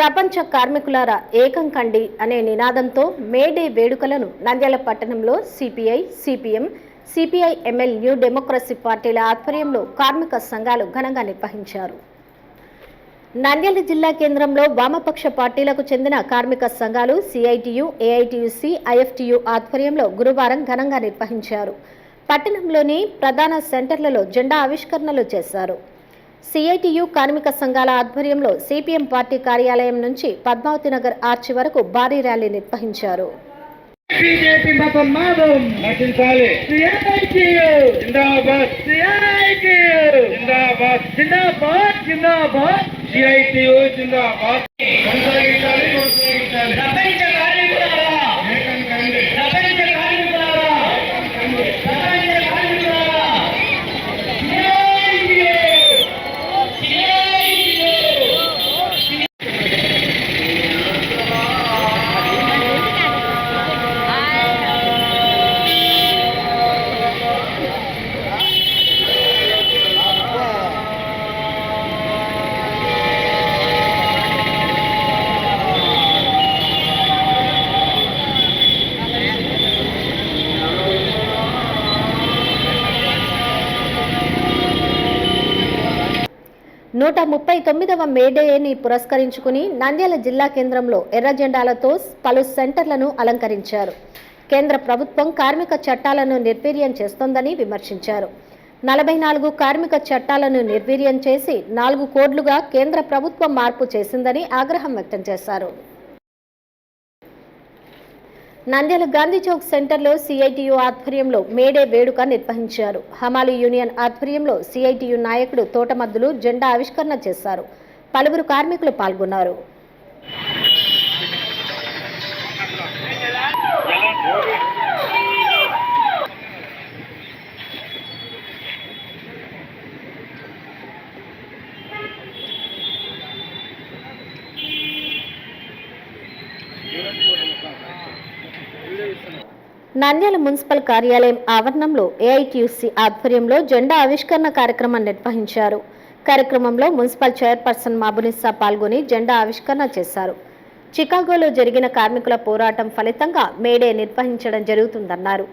ప్రపంచ కార్మికులారా ఏకం కండి అనే నినాదంతో మేడే వేడుకలను నంద్యాల పట్టణంలో CPI, CPM, CPI ML new democracy పార్టీల ఆధ్వర్యంలో కార్మిక సంఘాలు ఘనంగా నిర్వహించారు. నంద్యాల జిల్లా కేంద్రంలో వామపక్ష పార్టీలకు చెందిన కార్మిక సంఘాలు సిఐటియు, ఏఐటియుసి, ఐఎఫ్టియు ఆధ్వర్యంలో గురువారం ఘనంగా నిర్వహించారు. పట్టణంలోని ప్రధాన సెంటర్లలో జెండా ఆవిష్కరణలు చేశారు. సిఐటియు కార్మిక సంఘాల ఆధ్వర్యంలో సిపిఎం పార్టీ కార్యాలయం నుంచి పద్మావతి నగర్ ఆర్చి వరకు భారీ ర్యాలీ నిర్వహించారు. నూట 39వ మేడేని పురస్కరించుకుని నంద్యాల జిల్లా కేంద్రంలో ఎర్ర జెండాలతో పలు సెంటర్లను అలంకరించారు. కేంద్ర ప్రభుత్వం కార్మిక చట్టాలను నిర్వీర్యం చేస్తోందని విమర్శించారు. 44 కార్మిక చట్టాలను నిర్వీర్యం చేసి 4 కోడ్లుగా కేంద్ర ప్రభుత్వం మార్పు చేసిందని ఆగ్రహం వ్యక్తం చేశారు. నంద్యాల గాంధీ చౌక్ సెంటర్లో సిఐటియు ఆధ్వర్యంలో మేడే వేడుక నిర్వహించారు. హమాలి యూనియన్ ఆధ్వర్యంలో సిఐటియు నాయకుడు తోటమద్దులు జెండా ఆవిష్కరణ చేశారు. పలువురు కార్మికులు పాల్గొన్నారు. నంద్యాల మున్సిపల్ కార్యాలయం ఆవరణంలో ఏఐటియుసి ఆధ్వర్యంలో జెండా ఆవిష్కరణ కార్యక్రమం నిర్వహించారు. కార్యక్రమంలో మున్సిపల్ చైర్పర్సన్ మాబునిసా పాల్గొని జెండా ఆవిష్కరణ చేశారు. చికాగోలో జరిగిన కార్మికుల పోరాటం ఫలితంగా మేడే నిర్వహించడం జరుగుతుందన్నారు.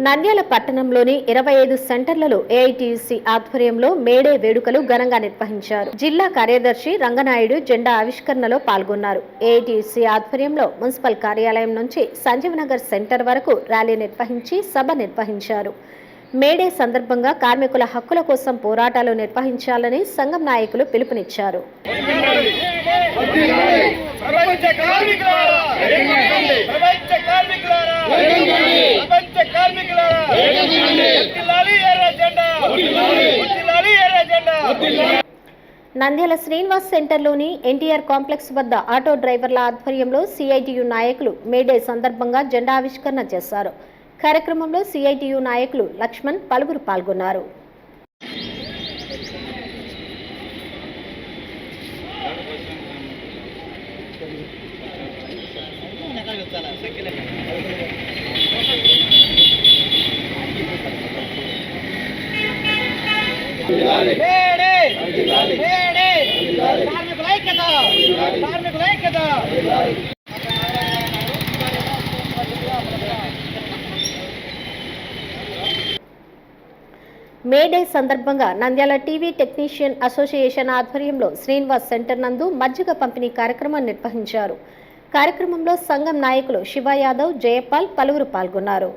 నంద్యాల పట్టణంలోని 25 సెంటర్లలో ఏఐటియుసి ఆధ్వర్యంలో మేడే వేడుకలు ఘనంగా నిర్వహించారు. జిల్లా కార్యదర్శి రంగనాయుడు జెండా ఆవిష్కరణలో పాల్గొన్నారు. ఏఐటియుసి ఆధ్వర్యంలో మున్సిపల్ కార్యాలయం నుంచి సంజీవ్ నగర్ సెంటర్ వరకు ర్యాలీ నిర్వహించి సభ నిర్వహించారు. మేడే సందర్భంగా కార్మికుల హక్కుల కోసం పోరాటాలు నిర్వహించాలని సంఘం నాయకులు పిలుపునిచ్చారు. నంద్యాల శ్రీనివాస్ సెంటర్లోని ఎన్టీఆర్ కాంప్లెక్స్ వద్ద ఆటో డ్రైవర్ల ఆధ్వర్యంలో సిఐటియు నాయకులు మేడే సందర్భంగా జెండా ఆవిష్కరణ చేశారు. కార్యక్రమంలో సిఐటియు నాయకులు లక్ష్మణ్ పలువురు పాల్గొన్నారు. మేడే సందర్భంగా నంద్యాల టీవీ టెక్నీషియన్ అసోసియేషన్ ఆధ్వర్యంలో శ్రీనివాస్ సెంటర్ నందు మజ్జిగ పంపిణీ కార్యక్రమం నిర్వహించారు. కార్యక్రమంలో సంఘం నాయకులు శివ యాదవ్, జయపాల్ పలువురు పాల్గొన్నారు.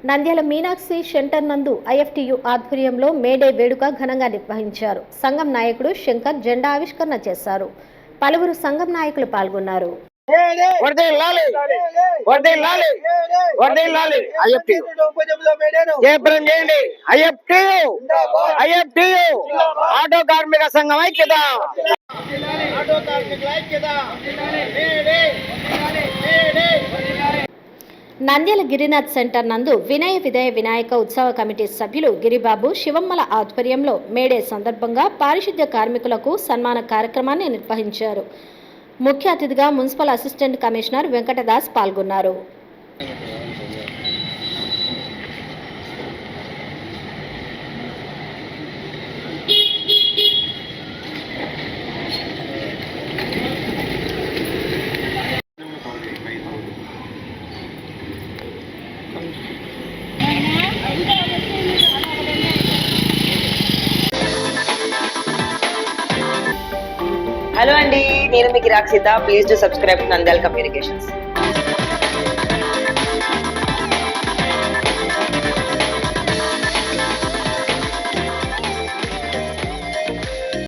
నంద్యాల మీనాక్షి సెంటర్ నందు ఐఎఫ్టియు ఆధ్వర్యంలో మేడే వేడుక ఘనంగా నిర్వహించారు. సంఘం నాయకుడు శంకర్ జెండా ఆవిష్కరణ చేశారు. పలువురు సంఘం నాయకులు పాల్గొన్నారు. వర్ధిల్లాలి వర్ధిల్లాలి ఐఎఫ్టియు జయప్రదం చేయండి ఐఎఫ్టియు ఆటో కార్మిక సంఘం ఐక్యత నంద్యాల గిరినాథ్ సెంటర్ నందు వినయ విదయ వినాయక ఉత్సవ కమిటీ సభ్యులు గిరిబాబు శివమ్మల ఆధ్వర్యంలో మేడే సందర్భంగా పారిశుద్ధ్య కార్మికులకు సన్మాన కార్యక్రమాన్ని నిర్వహించారు. ముఖ్య అతిథిగా మున్సిపల్ అసిస్టెంట్ కమిషనర్ వెంకటదాస్ పాల్గొన్నారు. హలో అండి, నేను మీకు Rakshitha. Please to subscribe Nandyal communications.